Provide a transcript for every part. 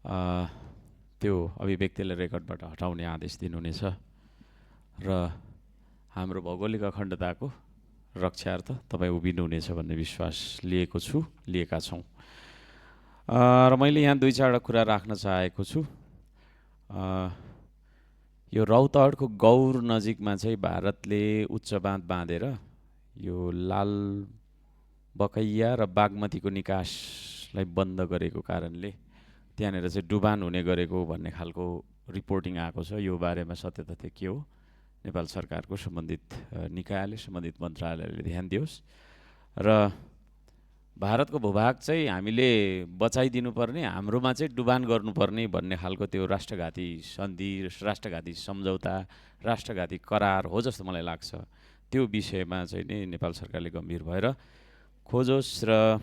त्यो अभिव्यक्तिलाई रेकर्डबाट हटाउने आदेश दिनुहुनेछ र हाम्रो भौगोलिक अखण्डताको रक्षार्थ तपाईँ उभिनुहुनेछ भन्ने विश्वास लिएका छौँ। र मैले यहाँ 2-4 कुरा राख्न चाहेको छु। यो रौतहटको गौर नजिकमा चाहिँ भारतले उच्च बाँध बाँधेर यो लाल बकैया र बागमतीको निकासलाई बन्द गरेको कारणले त्यहाँनिर चाहिँ डुबान हुने गरेको भन्ने खालको रिपोर्टिङ आएको छ। यो बारेमा सत्य तथ्य के हो नेपाल सरकारको सम्बन्धित निकायले सम्बन्धित मन्त्रालयले ध्यान दियोस् र भारतको भूभाग चाहिँ हामीले बचाइदिनुपर्ने, हाम्रोमा चाहिँ डुबान गर्नुपर्ने भन्ने खालको त्यो राष्ट्रघाती सन्धि, राष्ट्रघाती सम्झौता, राष्ट्रघाती करार हो जस्तो मलाई लाग्छ। त्यो विषयमा चाहिँ नि नेपाल सरकारले गम्भीर भएर खोजोस् र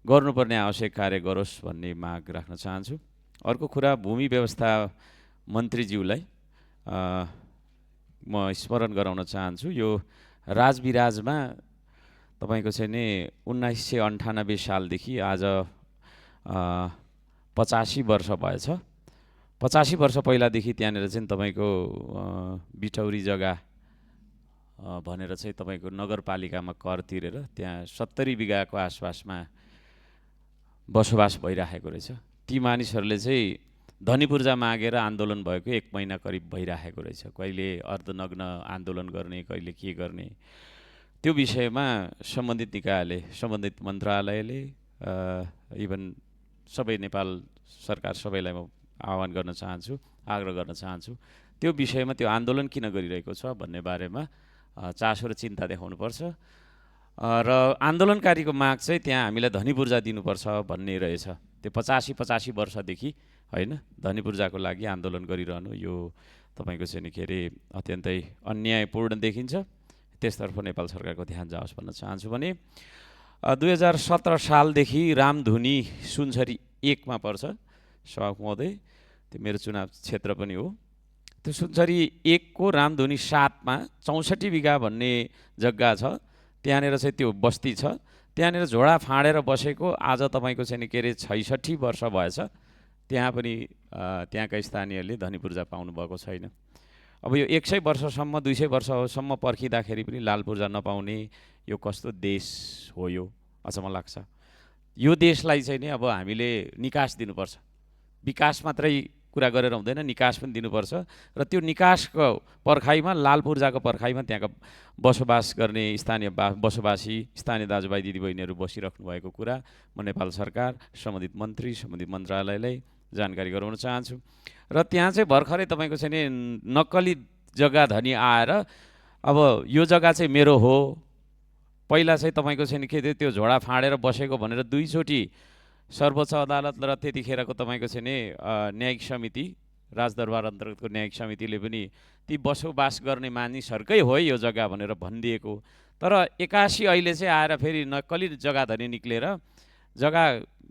गर्नुपर्ने आवश्यक कार्य गरोस् भन्ने माग राख्न चाहन्छु। अर्को कुरा, भूमि व्यवस्था मन्त्रीज्यूलाई म स्मरण गराउन चाहन्छु। यो राजविराजमा तपाईको चाहिँ नि 1998 सालदेखि आज 85 वर्ष भएछ। 85 वर्ष पहिलादेखि त्यहाँनिर चाहिँ तपाईको बिटौरी जग्गा भनेर चाहिँ तपाईको नगरपालिकामा कर तिरेर त्यहाँ 70 बिघाको आसपासमा बसोबास भइराखेको रहेछ। ती मानिसहरूले चाहिँ धनीपूर्जा मागेर आन्दोलन भएको 1 महिना करिब भइराखेको रहेछ। कहिले अर्धनग्न आन्दोलन गर्ने, कहिले के गर्ने, त्यो विषयमा सम्बन्धित निकायले, सम्बन्धित मन्त्रालयले, इभन सबै नेपाल सरकार सबैलाई म आह्वान गर्न चाहन्छु, आग्रह गर्न चाहन्छु, त्यो विषयमा त्यो आन्दोलन किन गरिरहेको छ भन्ने बारेमा चासो र चिन्ता देखाउनुपर्छ। र आन्दोलनकारीको माग चाहिँ त्यहाँ हामीलाई धनीपूर्जा दिनुपर्छ भन्ने रहेछ। त्यो 85 वर्षदेखि होइन धनीपूर्जाको लागि आन्दोलन गरिरहनु यो तपाईको चाहिँ नि के अरे अत्यन्तै अन्यायपूर्ण देखिन्छ। त्यसतर्फ नेपाल सरकारको ध्यान जाओस् भन्न चाहन्छु। भने 2017 सालदेखि रामधुनी सुनसरी 1 मा पर्छ सभामुख महोदय, त्यो मेरो चुनाव क्षेत्र पनि हो। त्यो सुनसरी 1 को रामधुनी 7 मा 64 बिघा भन्ने जग्गा छ। त्यहाँनिर चाहिँ त्यो बस्ती छ। त्यहाँनिर झोडा फाँडेर बसेको आज तपाईको चाहिँ नि के अरे 66 वर्ष भएछ। त्यहाँ पनि त्यहाँका स्थानीयहरूले धनीपूर्जा पाउनु भएको छैन। अब यो 100 वर्षसम्म 200 वर्षसम्म पर्खिँदाखेरि पनि लाल पूर्जा नपाउने यो कस्तो देश हो यो, अचम्म लाग्छ। यो देशलाई चाहिँ नि अब हामीले निकास दिनुपर्छ। विकास मात्रै कुरा गरेर हुँदैन, निकास पनि दिनुपर्छ। र त्यो निकासको पर्खाइमा, लाल पूर्जाको पर्खाइमा त्यहाँका बसोबास गर्ने बसोबासी स्थानीय दाजुभाइ दिदीबहिनीहरू बसिराख्नु भएको कुरा म नेपाल सरकार, सम्बन्धित मन्त्री, सम्बन्धित मन्त्रालयलाई जानकारी गराउन चाहन्छु। र त्यहाँ चाहिँ भर्खरै तपाईको चाहिँ नि नक्कली जग्गा धनी आएर अब यो जग्गा चाहिँ मेरो हो, पहिला चाहिँ तपाईको चाहिँ नि के त्यो झोडा फाँडेर बसेको भनेर 2 चोटि सर्वोच्च अदालत र त्यतिखेरको तपाईको चाहिँ नि न्यायिक समिति, राजदरबार अन्तर्गतको न्यायिक समितिले पनि ती बसोबास गर्ने मानिसहरूकै हो यो जग्गा भनेर भनिदिएको। तर 81 अहिले चाहिँ आएर फेरि नक्कली जग्गा धनी निक्लेर जग्गा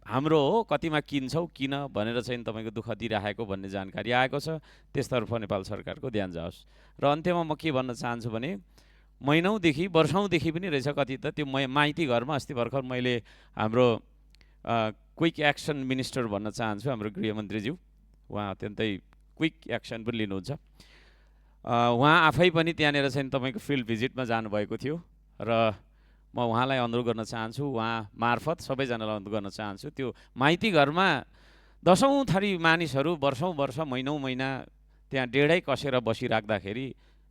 हाम्रो हो, कतिमा किन्छौ किन भनेर चाहिँ तपाईको दुःख दिइराखेको भन्ने जानकारी आएको छ। त्यसतर्फ नेपाल सरकारको ध्यान जाओस्। र अन्त्यमा म के भन्न चाहन्छु भने महिनौदेखि वर्षौँदेखि पनि रहेछ कति त त्यो माइती घरमा अस्ति भर्खर मैले हाम्रो क्विक एक्सन मिनिस्टर भन्न चाहन्छु, हाम्रो गृहमन्त्रीज्यू, उहाँ अत्यन्तै क्विक एक्सन पनि लिनुहुन्छ। उहाँ आफै पनि त्यहाँनिर चाहिँ तपाईको फिल्ड भिजिटमा जानुभएको थियो र म उहाँलाई अनुरोध गर्न चाहन्छु, उहाँ मार्फत सबैजनालाई अनुरोध गर्न चाहन्छु, त्यो माइती घरमा 10औं थरी मानिसहरू वर्षौँ वर्ष महिनौँ महिना त्यहाँ डेढै कसेर बसिराख्दाखेरि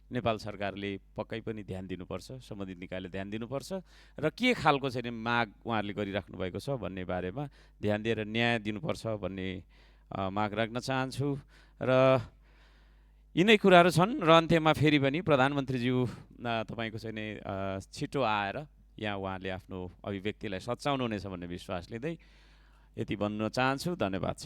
नेपाल सरकारले पक्कै पनि ध्यान दिनुपर्छ, सम्बन्धित निकायले ध्यान दिनुपर्छ र के खालको चाहिँ माग उहाँहरूले गरिराख्नु भएको छ भन्ने बारेमा ध्यान दिएर न्याय दिनुपर्छ भन्ने माग राख्न चाहन्छु। र यिनै कुराहरू छन्। र अन्त्यमा फेरि पनि प्रधानमन्त्रीज्यू तपाईको चाहिँ नि छिटो आएर यहाँ उहाँले आफ्नो अभिव्यक्तिलाई सच्याउनु हुनेछ भन्ने विश्वास लिँदै यति भन्न चाहन्छु। धन्यवाद।